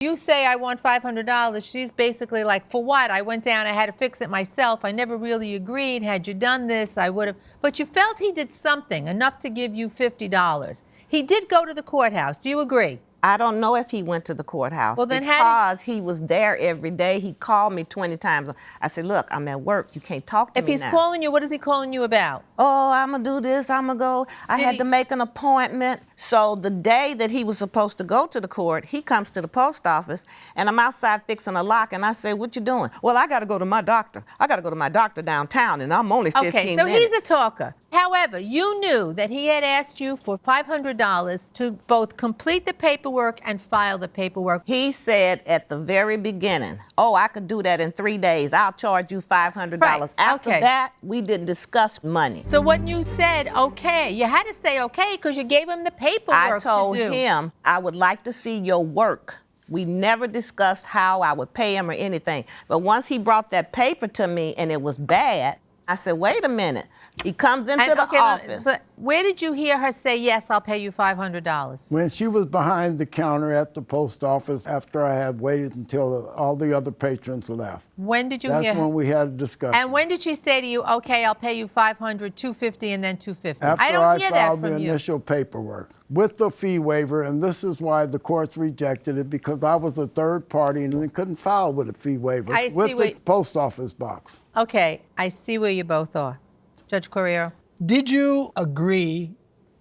You say I want $500. She's basically like, for what? I went down, I had to fix it myself. I never really agreed. Had you done this, I would have. But you felt he did something, enough to give you $50. He did go to the courthouse. Do you agree? I don't know if he went to the courthouse. Well, then because he was there every day. He called me 20 times. I said, look, I'm at work. You can't talk to me If he's now. calling you, what is he calling you about? Oh, I'm going to do this. I'm going to go. I had to make an appointment. So the day that he was supposed to go to the court, he comes to the post office, and I'm outside fixing a lock, and I say, what you doing? Well, I got to go to my doctor. I got to go to my doctor downtown, and I'm only 15 minutes. Okay, so he's a talker. However, you knew that he had asked you for $500 to both complete the paperwork and file the paperwork. He said at the very beginning, oh, I could do that in 3 days. I'll charge you $500. Right. After that, we didn't discuss money. So when you said okay, you had to say okay because you gave him the paperwork I told to do. him I would like to see your work. We never discussed how I would pay him or anything. But once he brought that paper to me and it was bad, I said, wait a minute. He comes into the office. But where did you hear her say, yes, I'll pay you $500? When she was behind the counter at the post office after I had waited until all the other patrons left. When did you hear That's her? when we had a discussion. And when did she say to you, okay, I'll pay you $500, $250, and then $250? After I don't hear that filed from the you. initial paperwork with the fee waiver, and this is why the courts rejected it, because I was a third party and we couldn't file with a fee waiver with the post office box. Okay, I see where you both are. Judge Corriero? Did you agree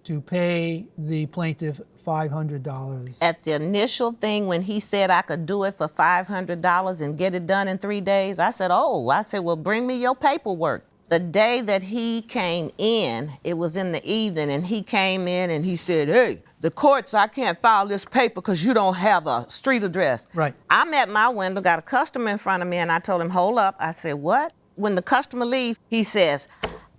to pay the plaintiff $500? At the initial thing, when he said I could do it for $500 and get it done in 3 days, I said, well, bring me your paperwork. The day that he came in, it was in the evening, and he came in and he said, hey, the courts, I can't file this paper because you don't have a street address. Right. I'm at my window, got a customer in front of me, and I told him, hold up. I said, what? When the customer leaves, he says,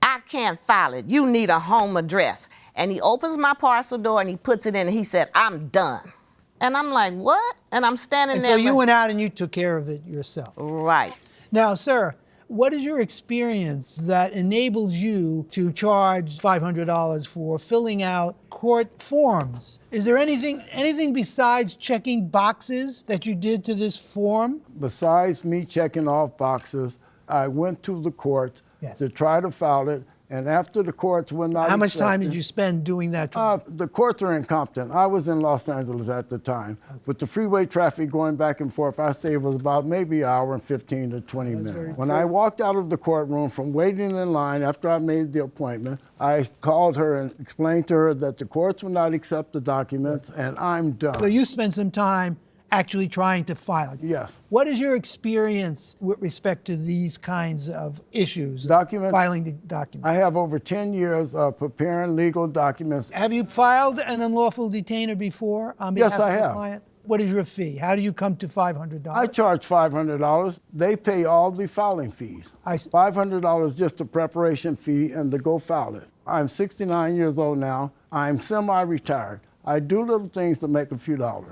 I can't file it. You need a home address. And he opens my parcel door and he puts it in and he said, I'm done. And I'm like, what? And I'm standing there. So you went out and you took care of it yourself. Right. Now, sir, what is your experience that enables you to charge $500 for filling out court forms? Is there anything besides checking boxes that you did to this form? Besides me checking off boxes, I went to the courts to try to file it, and after the courts were not How much time did you spend doing that? The courts are in Compton. I was in Los Angeles at the time. With the freeway traffic going back and forth, I say it was about maybe an hour and 15 to 20 minutes. When I walked out of the courtroom from waiting in line after I made the appointment, I called her and explained to her that the courts would not accept the documents, and I'm done. So you spent some time actually trying to file it. Yes. What is your experience with respect to these kinds of issues? Filing the documents. I have over 10 years of preparing legal documents. Have you filed an unlawful detainer before on behalf Yes, I of the have. client? What is your fee? How do you come to $500? I charge $500. They pay all the filing fees. $500 just the preparation fee and the go file it. I'm 69 years old now. I'm semi-retired. I do little things to make a few dollars.